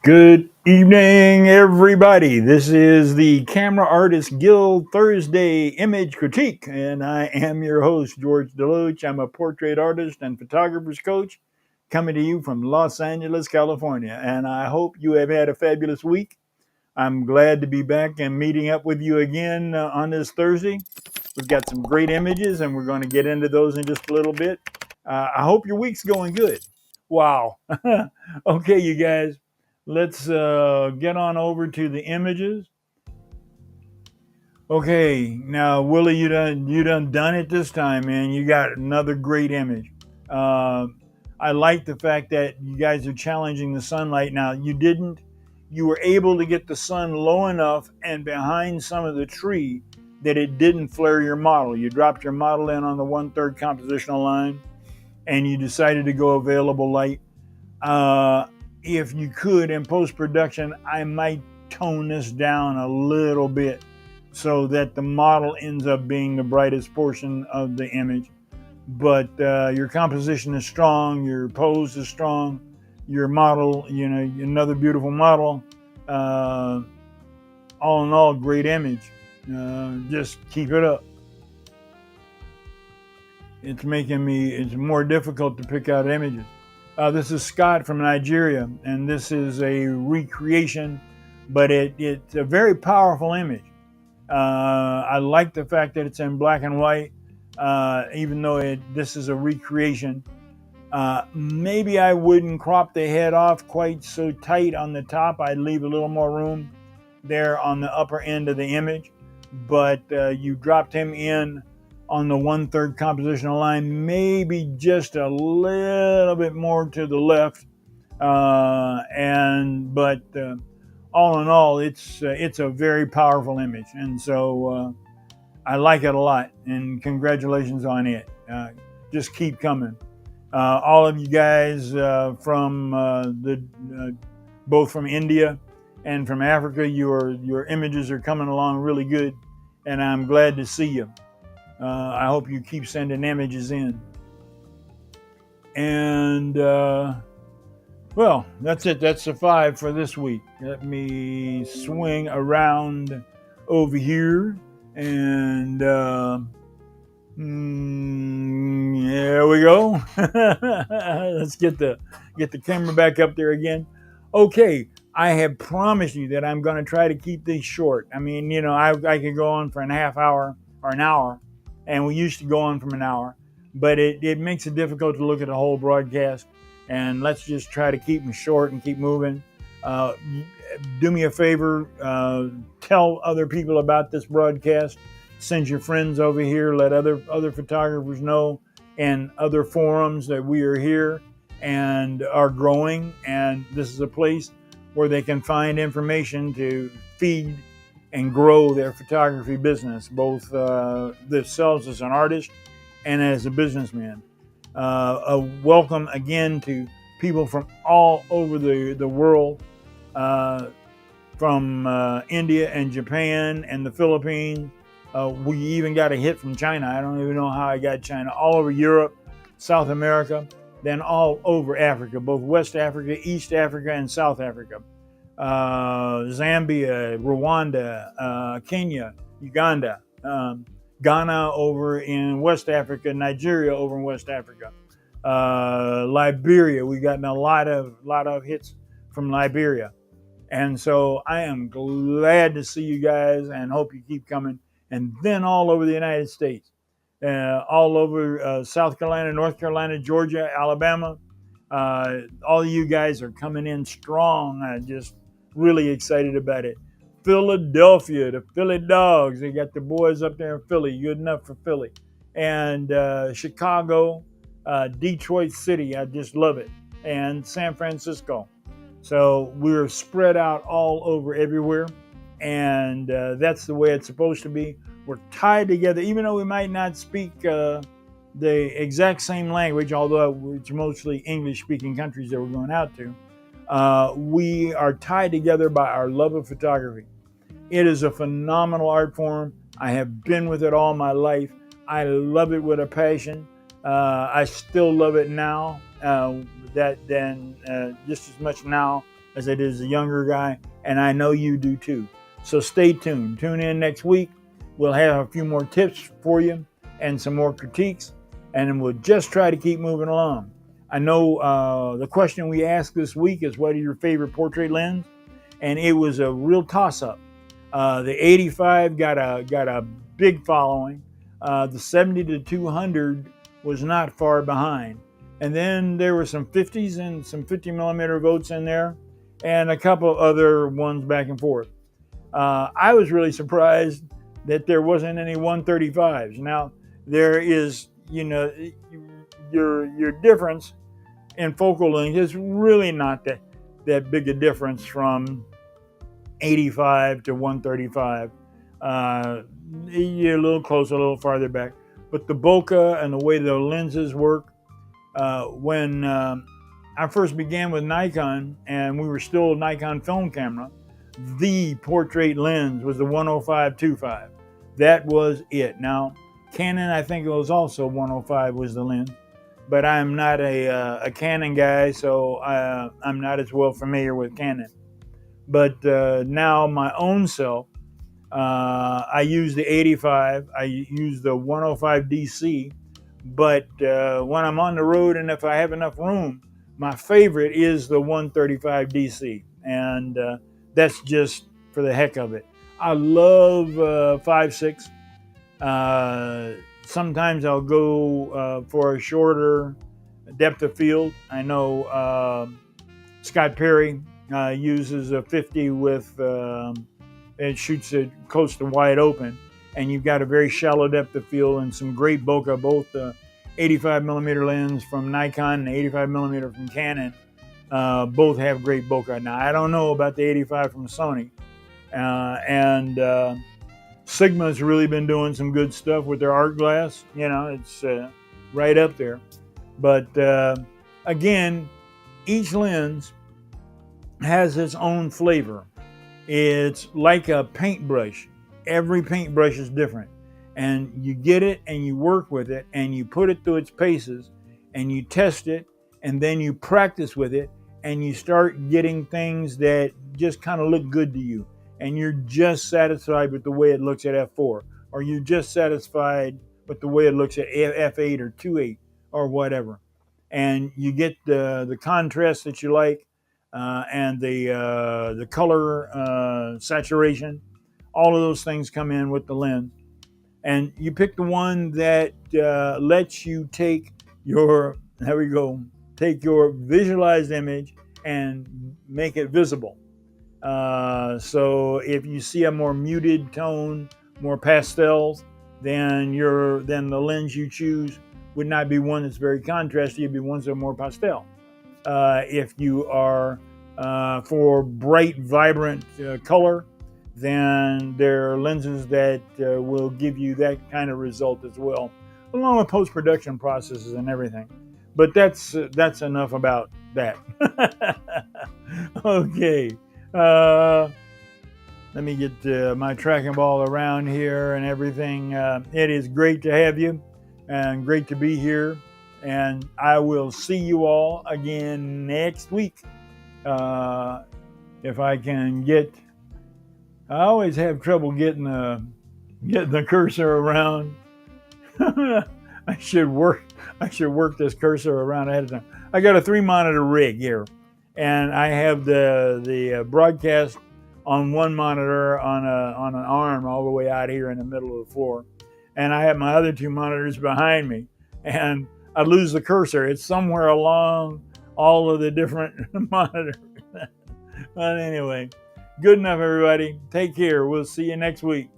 Good evening, everybody. This is the Camera Artist Guild Thursday Image Critique, and I am your host, George DeLoache. I'm a portrait artist and photographer's coach coming to you from Los Angeles, California, and I hope you have had a fabulous week. I'm glad to be back and meeting up with you again on this Thursday. We've got some great images, and we're going to get into those in just a little bit. I hope your week's going good. Wow. Okay, you guys, let's get on over to the images. Okay, now Willie, you done it this time, man. You got another great image. Uh, I like the fact that you guys are challenging the sunlight. Now you were able to get the sun low enough and behind some of the tree that it didn't flare your model. You dropped your model in on the 1/3 compositional line, and you decided to go available light. If you could, in post-production, I might tone this down a little bit so that the model ends up being the brightest portion of the image. But your composition is strong, your pose is strong, your model, another beautiful model. All in all, great image. Just keep it up. It's more difficult to pick out images. This is Scott from Nigeria, and this is a recreation, but it's a very powerful image. I like the fact that it's in black and white, even though this is a recreation. Maybe I wouldn't crop the head off quite so tight on the top. I'd leave a little more room there on the upper end of the image, but you dropped him in on the 1/3 compositional line, maybe just a little bit more to the left, but all in all, it's a very powerful image, and so I like it a lot. And congratulations on it. Just keep coming, all of you guys from both from India and from Africa. Your images are coming along really good, and I'm glad to see you. I hope you keep sending images in. And, well, that's it. That's the 5 for this week. Let me swing around over here. And there we go. Let's get the camera back up there again. Okay, I have promised you that I'm going to try to keep these short. I mean, I could go on for a half hour or an hour, and we used to go on from an hour, but it makes it difficult to look at the whole broadcast. And let's just try to keep them short and keep moving. Do me a favor, tell other people about this broadcast. Send your friends over here. Let other photographers know, and other forums that we are here and are growing. And this is a place where they can find information to feed and grow their photography business, both themselves as an artist and as a businessman. A welcome again to people from all over the world, from India and Japan and the Philippines. We even got a hit from China. I don't even know how I got China. All over Europe, South America, then all over Africa, both West Africa, East Africa, and South Africa. Zambia, Rwanda, Kenya, Uganda, Ghana over in West Africa, Nigeria over in West Africa, Liberia. We've gotten a lot of hits from Liberia, and so I am glad to see you guys and hope you keep coming. And then all over the United States, all over South Carolina, North Carolina, Georgia, Alabama. All of you guys are coming in strong. I'm just really excited about it. Philadelphia, the Philly Dogs. They got the boys up there in Philly, good enough for Philly. And Chicago, Detroit City, I just love it. And San Francisco. So we're spread out all over everywhere. And that's the way it's supposed to be. We're tied together, even though we might not speak the exact same language, although it's mostly English-speaking countries that we're going out to. We are tied together by our love of photography. It is a phenomenal art form. I have been with it all my life. I love it with a passion. I still love it now, just as much now as I did as a younger guy, and I know you do too. So stay tuned. Tune in next week. We'll have a few more tips for you and some more critiques, and we'll just try to keep moving along. I know the question we asked this week is, what are your favorite portrait lens? And it was a real toss-up. The 85 got a big following. The 70 to 200 was not far behind. And then there were some 50s and some 50 millimeter votes in there, and a couple other ones back and forth. I was really surprised that there wasn't any 135s. Now, there is, your difference in focal length is really not that big a difference from 85 to 135. You're a little closer, a little farther back. But the bokeh and the way the lenses work, when I first began with Nikon and we were still a Nikon film camera, the portrait lens was the 105-25. That was it. Now, Canon, I think it was also 105 was the lens, but I'm not a Canon guy, so I'm not as well familiar with Canon. But now my own self, I use the 85, I use the 105 DC, but when I'm on the road and if I have enough room, my favorite is the 135 DC, and that's just for the heck of it. I love 5.6. Sometimes I'll go for a shorter depth of field. I know Scott Perry uses a 50 with, it shoots it close to wide open, and you've got a very shallow depth of field and some great bokeh. Both the 85 millimeter lens from Nikon and the 85 millimeter from Canon both have great bokeh. Now, I don't know about the 85 from Sony, and Sigma's really been doing some good stuff with their art glass. It's right up there. But again, each lens has its own flavor. It's like a paintbrush. Every paintbrush is different. And you get it and you work with it and you put it through its paces and you test it and then you practice with it and you start getting things that just kind of look good to you. And you're just satisfied with the way it looks at f4, or you're just satisfied with the way it looks at f8 or 2.8 or whatever. And you get the contrast that you like, and the color saturation. All of those things come in with the lens. And you pick the one that lets you take your visualized image and make it visible. So if you see a more muted tone, more pastels, then the lens you choose would not be one that's very contrasty. It'd be ones that are more pastel. If you are for bright, vibrant color, then there are lenses that will give you that kind of result as well, along with post-production processes and everything. But that's enough about that. Okay. Let me get my tracking ball around here and everything. It is great to have you and great to be here. And I will see you all again next week. If I can get, I always have trouble getting the cursor around. I should work this cursor around ahead of time. I got a 3-monitor rig here, and I have the broadcast on one monitor on an arm all the way out here in the middle of the floor, and I have my other 2 monitors behind me, and I lose the cursor. It's somewhere along all of the different monitors. But anyway, good enough, everybody. Take care. We'll see you next week.